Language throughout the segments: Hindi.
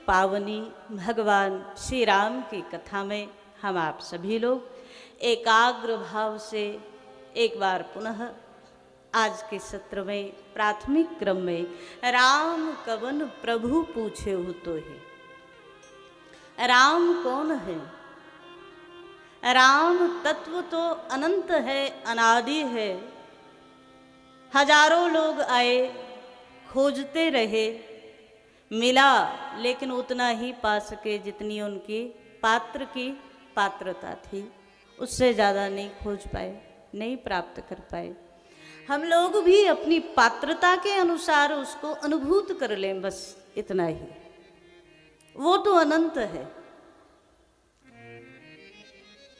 पावनी भगवान श्री राम की कथा में हम आप सभी लोग एकाग्र भाव से एक बार पुनः आज के सत्र में प्राथमिक क्रम में राम कवन प्रभु पूछे हो तो है। राम कौन है? राम तत्व तो अनंत है, अनादि है। हजारों लोग आए, खोजते रहे, मिला लेकिन उतना ही पा सके जितनी उनकी पात्र की पात्रता थी। उससे ज़्यादा नहीं खोज पाए, नहीं प्राप्त कर पाए। हम लोग भी अपनी पात्रता के अनुसार उसको अनुभूत कर लें, बस इतना ही। वो तो अनंत है।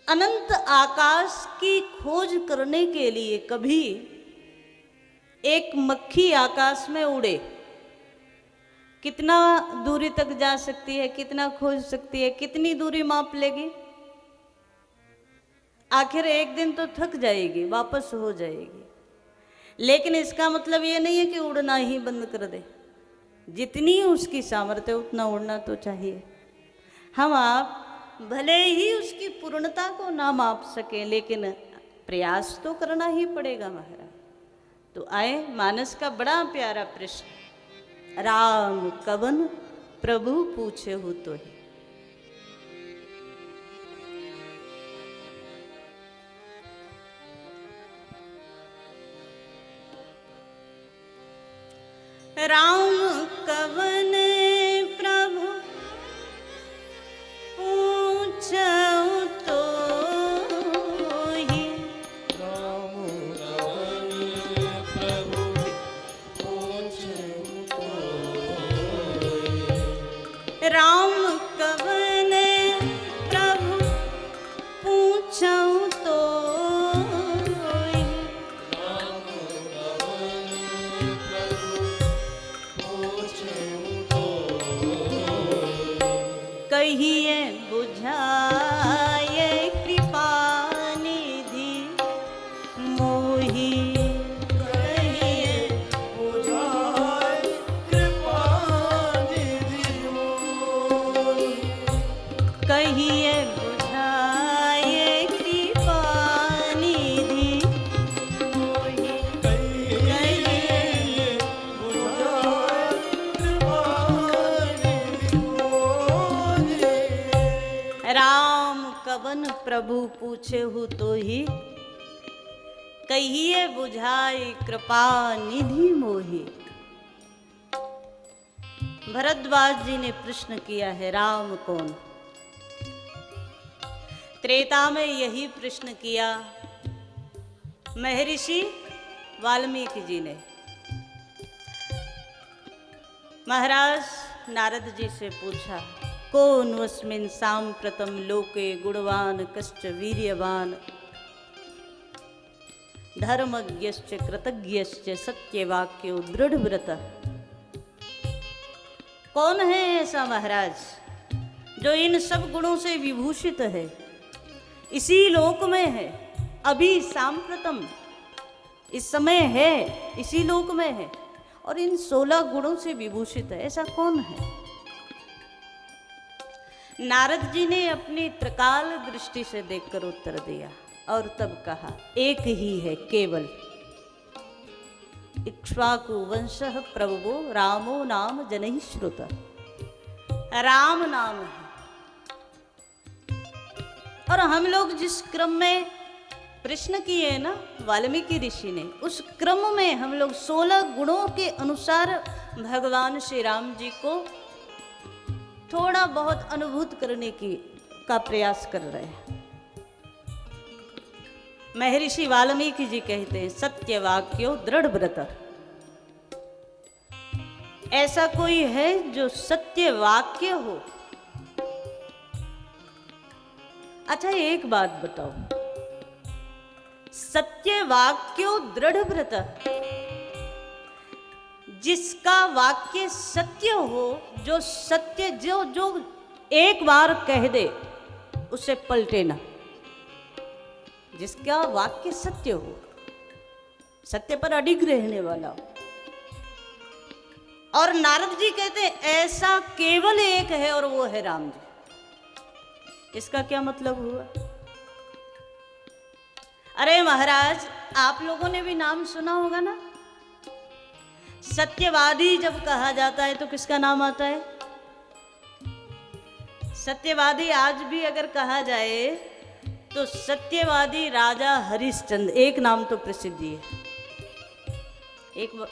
अनंत आकाश की खोज करने के लिए कभी एक मक्खी आकाश में उड़े, कितना दूरी तक जा सकती है, कितना खोज सकती है, कितनी दूरी माप लेगी? आखिर एक दिन तो थक जाएगी, वापस हो जाएगी। लेकिन इसका मतलब ये नहीं है कि उड़ना ही बंद कर दे। जितनी उसकी सामर्थ्य उतना उड़ना तो चाहिए। हम आप भले ही उसकी पूर्णता को ना माप सकें, लेकिन प्रयास तो करना ही पड़ेगा महाराज। तो आए मानस का बड़ा प्यारा प्रश्न, राम कवन प्रभु पूछे हो तो है। राम कवन प्रभु पूछे तो ही। राम कवन प्रभु पूछे तो ही। राम कवन प्रभु पूछे तो ही। राम कवन प्रभु पूछे तो ही। कहिए बुझाए कृपा निधि मोहि। कहिए बुझाए कृपा निधि मोहि। कहिए बुझाए कृपा निधि मोहि। कहिए बुझाए कृपा निधि मोहि। राम कवन प्रभु पूछे हो तो ही। कहिए बुझाए कृपा निधि मोहि। भरद्वाज जी ने प्रश्न किया है, राम कौन? त्रेता में यही प्रश्न किया महर्षि वाल्मीकि जी ने। महाराज नारद जी से पूछा, कौन अस्मिन् सांप्रतम लोके गुणवान कश्च वीर्यवान धर्मज्ञश्च कृतज्ञश्च सत्यवाक्यो दृढ़व्रतः। कौन है ऐसा महाराज जो इन सब गुणों से विभूषित है, इसी लोक में है, अभी सांप्रतम इस समय है, इसी लोक में है और इन 16 गुणों से विभूषित है? ऐसा कौन है? नारद जी ने अपनी त्रिकाल दृष्टि से देखकर उत्तर दिया और तब कहा, एक ही है केवल। इक्ष्वाकु वंशः प्रभवो रामो नाम जनैः श्रुतः। राम नाम है। और हम लोग जिस क्रम में प्रश्न किए ना वाल्मीकि ऋषि ने, उस क्रम में हम लोग 16 गुणों के अनुसार भगवान श्री राम जी को थोड़ा बहुत अनुभूत करने का प्रयास कर रहे हैं। महर्षि वाल्मीकि जी कहते हैं, सत्य वाक्यो दृढ़ व्रत। ऐसा कोई है जो सत्य वाक्य हो? अच्छा एक बात बताओ, सत्य वाक्यो दृढ़ व्रत, जिसका वाक्य सत्य हो, जो सत्य जो एक बार कह दे उसे पलटे ना, जिसका वाक्य सत्य हो, सत्य पर अडिग रहने वाला हो और नारद जी कहते हैं ऐसा केवल एक है और वो है राम जी। इसका क्या मतलब हुआ? अरे महाराज, आप लोगों ने भी नाम सुना होगा ना, सत्यवादी जब कहा जाता है तो किसका नाम आता है? सत्यवादी आज भी अगर कहा जाए तो सत्यवादी राजा हरिश्चंद्र, एक नाम तो प्रसिद्ध ही है।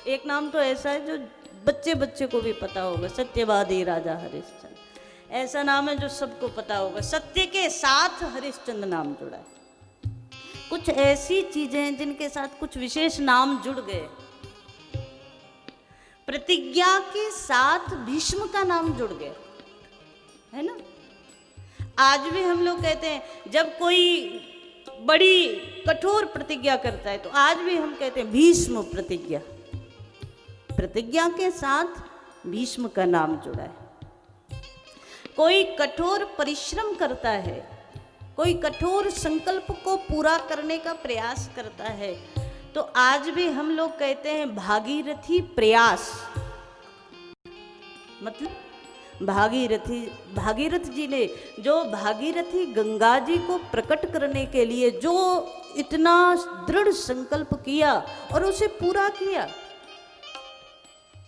एक नाम तो ऐसा है जो बच्चे बच्चे को भी पता होगा, सत्यवादी राजा हरिश्चंद्र। ऐसा नाम है जो सबको पता होगा। सत्य के साथ हरिश्चंद्र नाम जुड़ा है। कुछ ऐसी चीजें हैं जिनके साथ कुछ विशेष नाम जुड़ गए। प्रतिज्ञा के साथ भीष्म का नाम जुड़ गया है ना। आज भी हम लोग कहते हैं जब कोई बड़ी कठोर प्रतिज्ञा करता है तो आज भी हम कहते हैं भीष्म प्रतिज्ञा। प्रतिज्ञा के साथ भीष्म का नाम जुड़ा है। कोई कठोर परिश्रम करता है, कोई कठोर संकल्प को पूरा करने का प्रयास करता है तो आज भी हम लोग कहते हैं भागीरथी प्रयास। मतलब भागीरथ जी ने जो भागीरथी गंगा जी को प्रकट करने के लिए जो इतना दृढ़ संकल्प किया और उसे पूरा किया,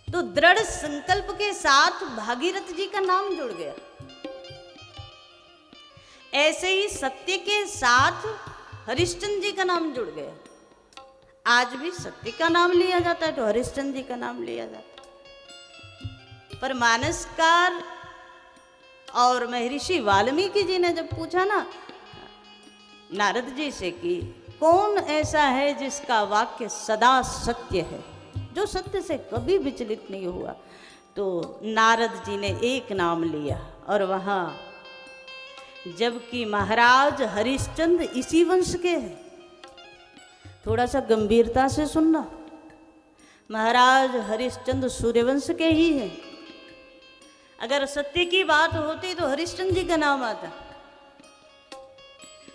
तो दृढ़ संकल्प के साथ भागीरथ जी का नाम जुड़ गया। ऐसे ही सत्य के साथ हरिश्चंद्र जी का नाम जुड़ गया। आज भी सत्य का नाम लिया जाता है तो हरिश्चंद्र जी का नाम लिया जाता है। पर मानसकार और महर्षि वाल्मीकि जी ने जब पूछा ना नारद जी से कि कौन ऐसा है जिसका वाक्य सदा सत्य है, जो सत्य से कभी विचलित नहीं हुआ, तो नारद जी ने एक नाम लिया। और वहाँ जबकि महाराज हरिश्चंद्र इसी वंश के हैं, थोड़ा सा गंभीरता से सुनना, महाराज हरिश्चंद्र सूर्यवंश के ही हैं। अगर सत्य की बात होती तो हरिश्चंद्र जी का नाम आता,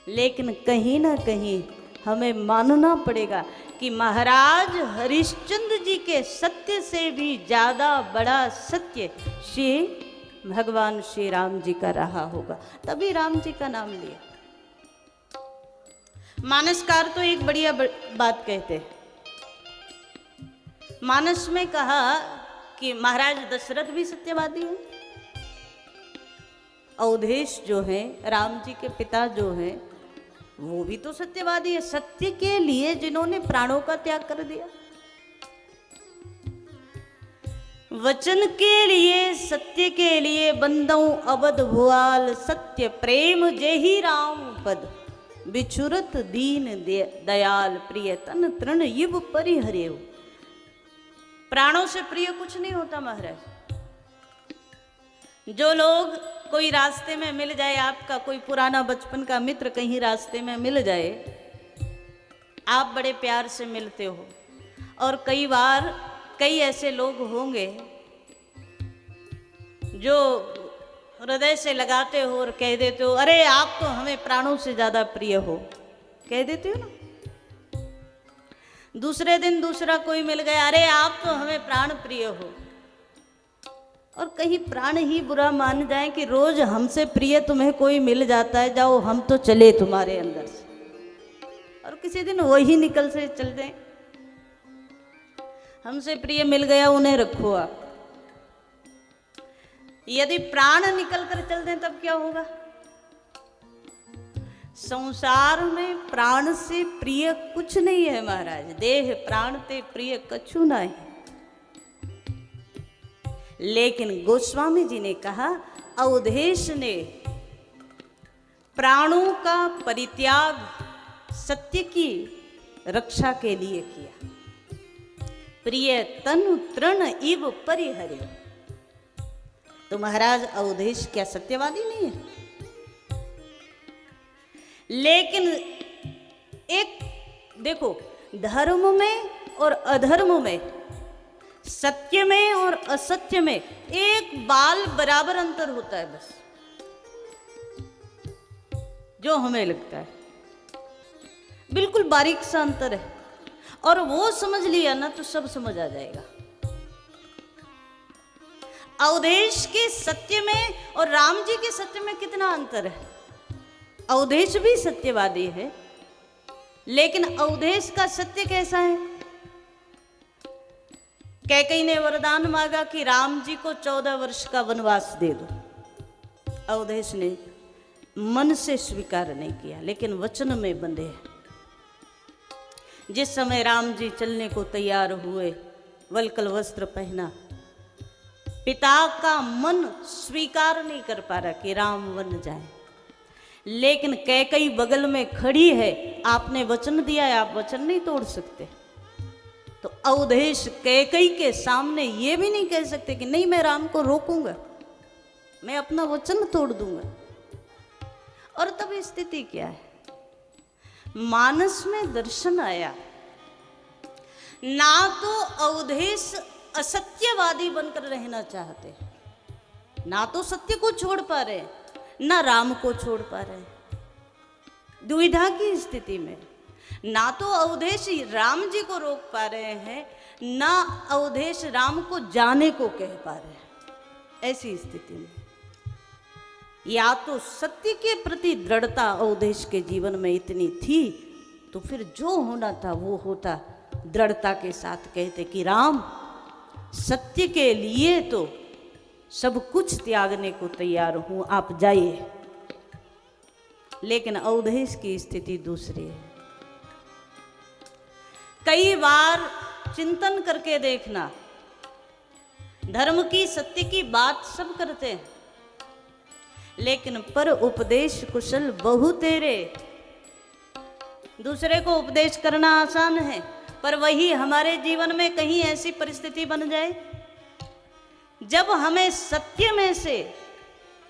लेकिन कहीं ना कहीं हमें मानना पड़ेगा कि महाराज हरिश्चंद्र जी के सत्य से भी ज्यादा बड़ा सत्य श्री भगवान श्री राम जी का रहा होगा, तभी राम जी का नाम लिया। मानसकार तो एक बढ़िया बात कहते हैं। मानस में कहा कि महाराज दशरथ भी सत्यवादी हैं, अवधेश जो हैं राम जी के पिता जो हैं वो भी तो सत्यवादी है। सत्य के लिए जिन्होंने प्राणों का त्याग कर दिया, वचन के लिए, सत्य के लिए बंदऊ अवध भुआल, सत्य प्रेम जेहि राम पद, बिछुरत दीन दयाल, प्रिय तन तृण युव परिहरेव। प्राणों से प्रिय कुछ नहीं होता महाराज। जो लोग कोई रास्ते में मिल जाए, आपका कोई पुराना बचपन का मित्र कहीं रास्ते में मिल जाए, आप बड़े प्यार से मिलते हो, और कई बार कई ऐसे लोग होंगे जो हृदय से लगाते हो और कह देते हो अरे आप तो हमें प्राणों से ज्यादा प्रिय हो, कह देते हो ना। दूसरे दिन दूसरा कोई मिल गया, अरे आप तो हमें प्राण प्रिय हो। और कहीं प्राण ही बुरा मान जाए कि रोज हमसे प्रिय तुम्हें कोई मिल जाता है, जाओ हम तो चले तुम्हारे अंदर से, और किसी दिन वही निकल से चल जाए। हमसे प्रिय मिल गया, उन्हें रखो आप। यदि प्राण निकल कर चल दें तब क्या होगा? संसार में प्राण से प्रिय कुछ नहीं है महाराज। देह प्राण ते प्रिय कछु नहीं। लेकिन गोस्वामी जी ने कहा अवधेश ने प्राणों का परित्याग सत्य की रक्षा के लिए किया। प्रिय तनु तृण इव परिहरे। तो महाराज अवधेश क्या सत्यवादी नहीं है? लेकिन एक देखो, धर्म में और अधर्म में, सत्य में और असत्य में एक बाल बराबर अंतर होता है बस, जो हमें लगता है बिल्कुल बारीक सा अंतर है। और वो समझ लिया ना तो सब समझ आ जाएगा। अवधेश के सत्य में और राम जी के सत्य में कितना अंतर है। अवधेश भी सत्यवादी है, लेकिन अवधेश का सत्य कैसा है। कैकेयी ने वरदान मांगा कि राम जी को 14 वर्ष का वनवास दे दो। अवधेश ने मन से स्वीकार नहीं किया, लेकिन वचन में बंधे हैं। जिस समय राम जी चलने को तैयार हुए, वल्कल वस्त्र पहना, पिता का मन स्वीकार नहीं कर पा रहा कि राम वन जाए, लेकिन कैकेयी बगल में खड़ी है। आपने वचन दिया है, आप वचन नहीं तोड़ सकते। तो अवधेश कैकेयी के सामने ये भी नहीं कह सकते कि नहीं मैं राम को रोकूंगा, मैं अपना वचन तोड़ दूंगा। और तब स्थिति क्या है, मानस में दर्शन आया। ना तो अवधेश असत्यवादी बनकर रहना चाहते, ना तो सत्य को छोड़ पा रहे, ना राम को छोड़ पा रहे। दुविधा की स्थिति में ना तो अवधेश राम जी को रोक पा रहे हैं, ना अवधेश राम को जाने को कह पा रहे हैं। ऐसी स्थिति में या तो सत्य के प्रति दृढ़ता अवधेश के जीवन में इतनी थी, तो फिर जो होना था वो होता। दृढ़ता के साथ कहते कि राम, सत्य के लिए तो सब कुछ त्यागने को तैयार हूं, आप जाइए। लेकिन अवधेश की स्थिति दूसरी है। कई बार चिंतन करके देखना, धर्म की सत्य की बात सब करते हैं, लेकिन पर उपदेश कुशल बहु तेरे। दूसरे को उपदेश करना आसान है, पर वही हमारे जीवन में कहीं ऐसी परिस्थिति बन जाए जब हमें सत्य में से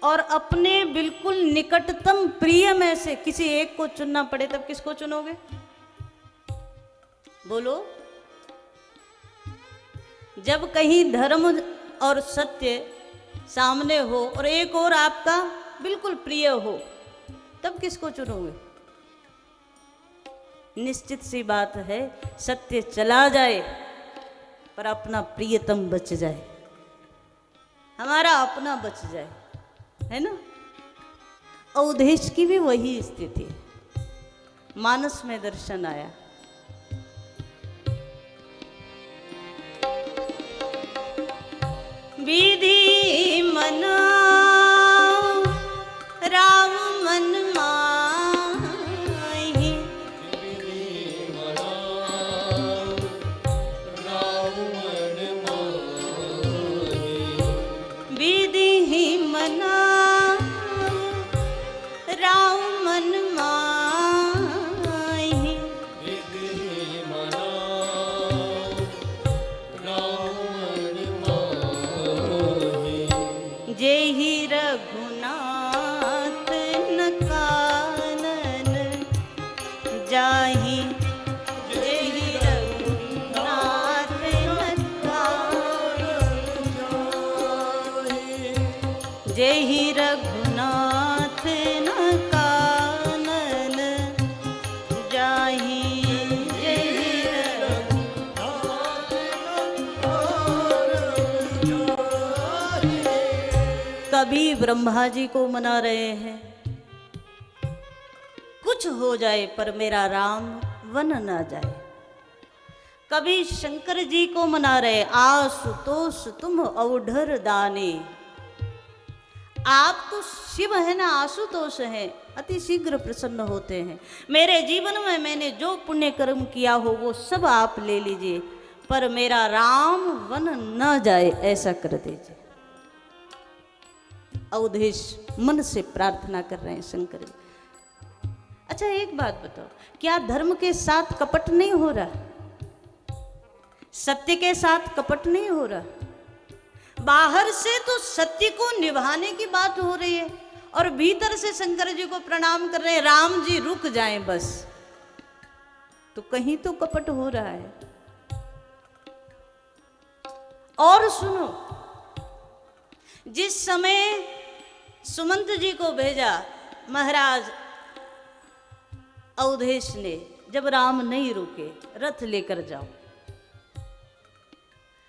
और अपने बिल्कुल निकटतम प्रिय में से किसी एक को चुनना पड़े, तब किसको चुनोगे? बोलो। जब कहीं धर्म और सत्य सामने हो और एक और आपका बिल्कुल प्रिय हो, तब किसको चुनोगे? निश्चित सी बात है, सत्य चला जाए पर अपना प्रियतम बच जाए, हमारा अपना बच जाए, है ना। अवधेश की भी वही स्थिति है। मानस में दर्शन आया, विधि मना राम मन माहि, विधि मना राम मन माहि, विधि मना राम मन माहि, विधि मना राम मन माहि, जेहि रघुनाथ न कानन जाहि, जेहि रघुनाथ न कानन जेहि रघुनाथ न कानन जाहि, जेहि कभी ब्रह्मा जी को मना रहे हैं, कुछ हो जाए पर मेरा राम वन ना जाए। कभी शंकर जी को मना रहे, आशुतोष तुम अवढर दाने। आप तो शिव है ना, आशुतोष है, अति शीघ्र प्रसन्न होते हैं। मेरे जीवन में मैंने जो पुण्य कर्म किया हो वो सब आप ले लीजिए, पर मेरा राम वन न जाए, ऐसा कर दीजिए। अवधेश मन से प्रार्थना कर रहे हैं शंकर जी। अच्छा एक बात बताओ, क्या धर्म के साथ कपट नहीं हो रहा? सत्य के साथ कपट नहीं हो रहा? बाहर से तो सत्य को निभाने की बात हो रही है और भीतर से शंकर जी को प्रणाम कर रहे हैं, राम जी रुक जाएं बस। तो कहीं तो कपट हो रहा है। और सुनो, जिस समय सुमंत जी को भेजा महाराज अवधेश ने, जब राम नहीं रुके, रथ लेकर जाओ।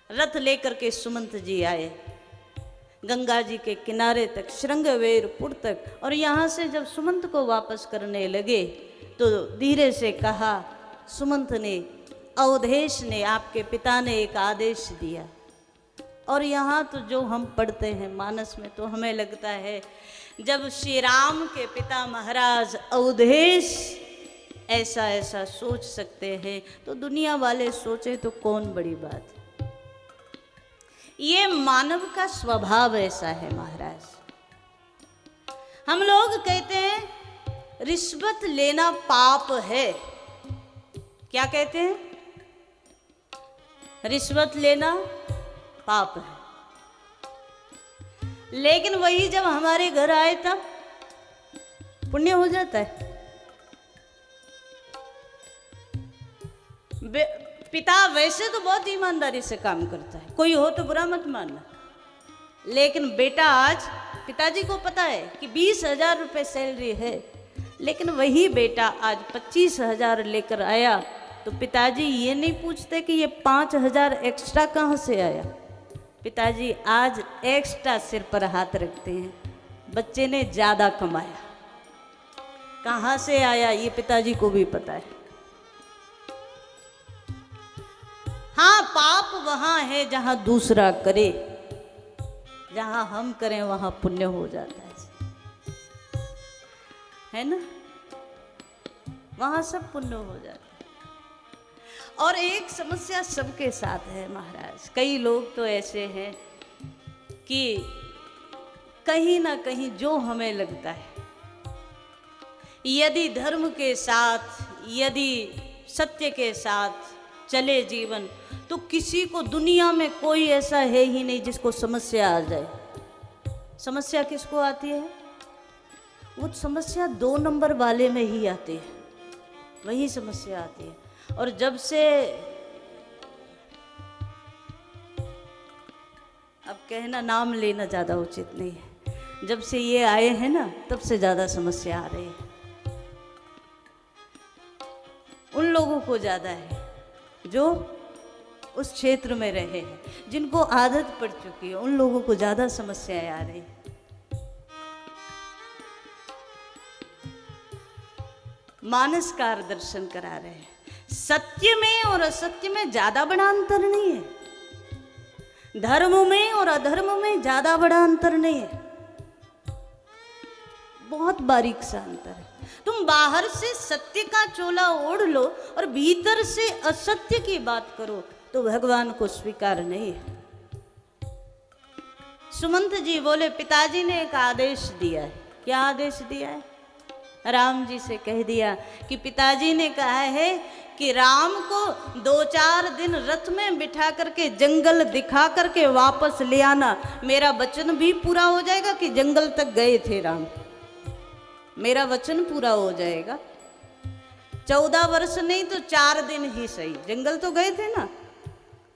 रथ लेकर के सुमंत जी आए, गंगा जी के किनारे तक, श्रृंगवेरपुर तक। और यहाँ से जब सुमंत को वापस करने लगे तो धीरे से कहा, सुमंत ने, अवधेश ने, आपके पिता ने एक आदेश दिया। और यहाँ तो जो हम पढ़ते हैं मानस में तो हमें लगता है जब श्री राम के पिता महाराज अवधेश ऐसा ऐसा सोच सकते हैं तो दुनिया वाले सोचे तो कौन बड़ी बात है। ये मानव का स्वभाव ऐसा है महाराज। हम लोग कहते हैं रिश्वत लेना पाप है। क्या कहते हैं? रिश्वत लेना पाप है। लेकिन वही जब हमारे घर आए तब पुण्य हो जाता है। पिता वैसे तो बहुत ईमानदारी से काम करता है, कोई हो तो बुरा मत मानना, लेकिन बेटा आज पिताजी को पता है कि 20,000 रुपये सैलरी है, लेकिन वही बेटा आज 25,000 लेकर आया तो पिताजी ये नहीं पूछते कि ये 5,000 एक्स्ट्रा कहाँ से आया। पिताजी आज एक्स्ट्रा सिर पर हाथ रखते हैं, बच्चे ने ज़्यादा कमाया, कहाँ से आया ये पिताजी को भी पता है। हाँ, पाप वहाँ है जहाँ दूसरा करे, जहाँ हम करें वहाँ पुण्य हो जाता है ना, वहाँ सब पुण्य हो जाता है। और एक समस्या सबके साथ है महाराज, कई लोग तो ऐसे हैं कि कहीं ना कहीं जो हमें लगता है यदि धर्म के साथ, यदि सत्य के साथ चले जीवन तो किसी को दुनिया में कोई ऐसा है ही नहीं जिसको समस्या आ जाए। समस्या किसको आती है? वो समस्या 2 नंबर वाले में ही आती है, वही समस्या आती है। और जब से, अब कहना नाम लेना ज़्यादा उचित नहीं है, जब से ये आए हैं ना तब से ज़्यादा समस्या आ रही है। उन लोगों को ज़्यादा है जो उस क्षेत्र में रहे हैं, जिनको आदत पड़ चुकी है, उन लोगों को ज़्यादा समस्याएं आ रही हैं। मानसकार दर्शन करा रहे हैं। सत्य में और असत्य में ज्यादा बड़ा अंतर नहीं है, धर्म में और अधर्म में ज्यादा बड़ा अंतर नहीं है, बहुत बारीक सा अंतर है। तुम बाहर से सत्य का चोला ओढ़ लो और भीतर से असत्य की बात करो तो भगवान को स्वीकार नहीं है। सुमंत जी बोले, पिताजी ने एक आदेश दिया है। क्या आदेश दिया है? राम जी से कह दिया कि पिताजी ने कहा है कि राम को 2-4 दिन रथ में बिठा करके जंगल दिखा करके वापस ले आना। मेरा वचन भी पूरा हो जाएगा कि जंगल तक गए थे राम, मेरा वचन पूरा हो जाएगा। 14 वर्ष नहीं तो 4 दिन ही सही, जंगल तो गए थे ना,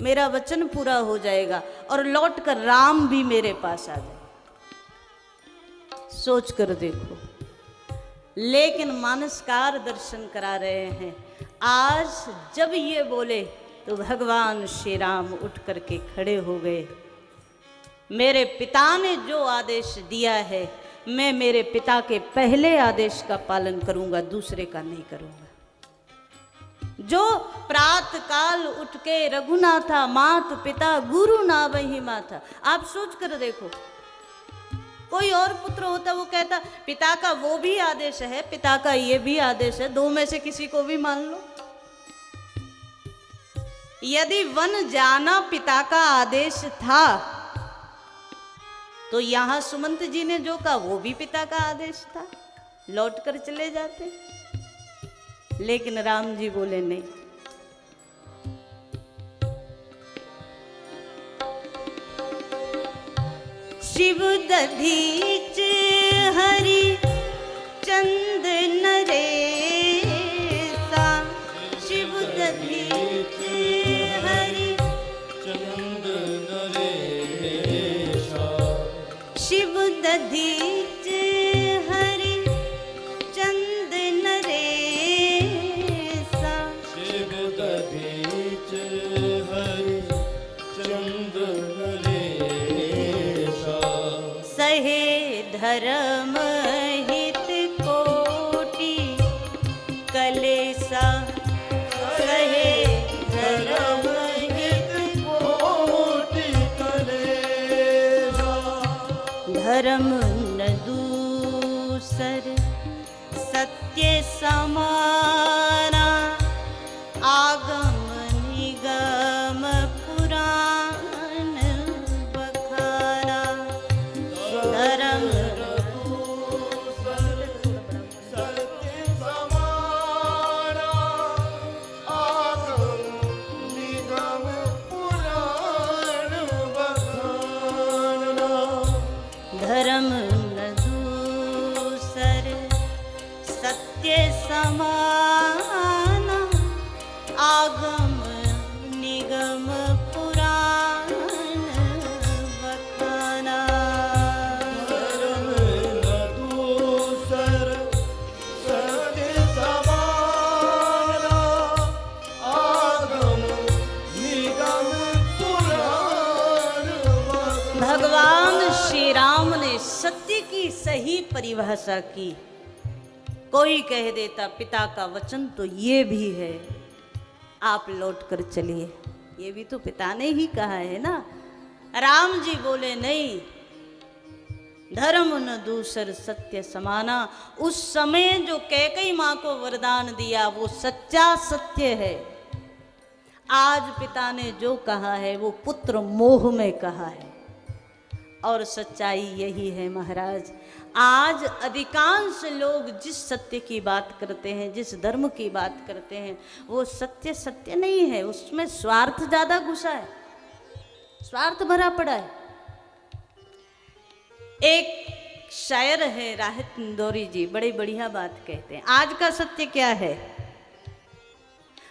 मेरा वचन पूरा हो जाएगा और लौट कर राम भी मेरे पास आ जाए। सोच कर देखो। लेकिन मानसकार दर्शन करा रहे हैं। आज जब ये बोले तो भगवान श्री राम उठ करके खड़े हो गए। मेरे पिता ने जो आदेश दिया है, मैं मेरे पिता के पहले आदेश का पालन करूंगा, दूसरे का नहीं करूंगा। जो प्रातः काल उठ के रघुनाथा मात पिता गुरु ना वही माता। आप सोच कर देखो, कोई और पुत्र होता वो कहता पिता का वो भी आदेश है, पिता का ये भी आदेश है, 2 में से किसी को भी मान लो। यदि वन जाना पिता का आदेश था तो यहां सुमंत जी ने जो कहा वो भी पिता का आदेश था, लौट कर चले जाते। लेकिन राम जी बोले नहीं। शिव दधीच हरि चंद नरेसा, शिव दधीच हरि चंद नरेशा, शिव दधीच हरि चंद नरेसा, शिव दधीच हरि चंद नरेशा। कलेसा कहे धर्म हित कोटि कलेसा। धर्म न दूसर सत्य समाना आगम निगम पुराण बखाना। धर्म सत्य समाना आगम निगम पुराण बखाना। धर्म न दूसर सत्य समाना आगम निगम पुराण बखाना। धर्म न दूसर सत्य समाना आगम निगम पुराण बखाना। भगवान श्री राम ने सत्य की सही परिभाषा की। कोई कह देता पिता का वचन तो ये भी है, आप लौट कर चलिए, ये भी तो पिता ने ही कहा है ना। राम जी बोले नहीं, धर्म न दूसर सत्य समाना। उस समय जो कैकेयी माँ को वरदान दिया वो सच्चा सत्य है। आज पिता ने जो कहा है वो पुत्र मोह में कहा है, और सच्चाई यही है महाराज। आज अधिकांश लोग जिस सत्य की बात करते हैं, जिस धर्म की बात करते हैं, वो सत्य सत्य नहीं है, उसमें स्वार्थ ज्यादा घुसा है, स्वार्थ भरा पड़ा है। एक शायर है राहत इंदौरी जी, बड़ी बढ़िया बात कहते हैं। आज का सत्य क्या है?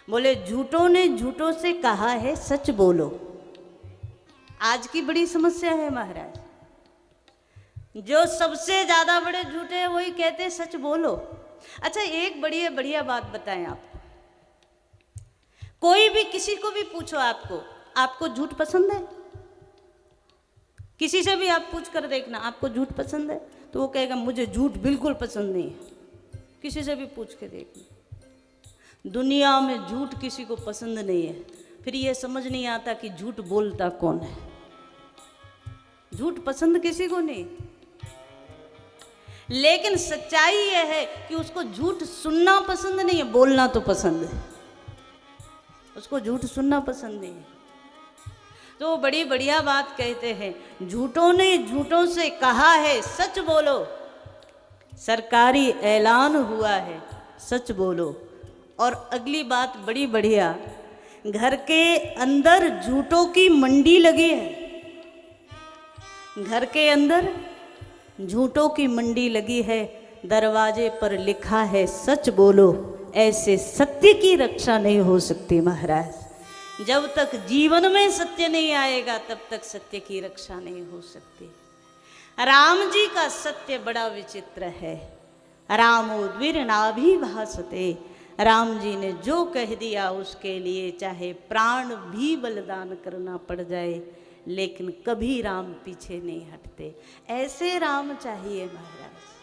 बोले झूठों ने झूठों से कहा है सच बोलो। आज की बड़ी समस्या है महाराज, जो सबसे ज्यादा बड़े झूठे हैं वही कहते हैं सच बोलो। अच्छा एक बढ़िया बात बताएं आपको, कोई भी किसी को भी पूछो आपको झूठ पसंद है? किसी से भी आप पूछ कर देखना आपको झूठ पसंद है, तो वो कहेगा मुझे झूठ बिल्कुल पसंद नहीं है। किसी से भी पूछ के देखना, दुनिया में झूठ किसी को पसंद नहीं है। फिर ये समझ नहीं आता कि झूठ बोलता कौन है। झूठ पसंद किसी को नहीं, लेकिन सच्चाई यह है कि उसको झूठ सुनना पसंद नहीं है, बोलना तो पसंद है। उसको झूठ सुनना पसंद नहीं है। तो बड़ी बढ़िया बात कहते हैं, झूठों ने झूठों से कहा है सच बोलो। सरकारी ऐलान हुआ है सच बोलो। और अगली बात बड़ी बढ़िया, घर के अंदर झूठों की मंडी लगी है। घर के अंदर झूठों की मंडी लगी है, दरवाजे पर लिखा है सच बोलो। ऐसे सत्य की रक्षा नहीं हो सकती महाराज। जब तक जीवन में सत्य नहीं आएगा तब तक सत्य की रक्षा नहीं हो सकती। राम जी का सत्य बड़ा विचित्र है। रामोद्विर्नाभि भासते, राम जी ने जो कह दिया उसके लिए चाहे प्राण भी बलिदान करना पड़ जाए, लेकिन कभी राम पीछे नहीं हटते। ऐसे राम चाहिए महाराज।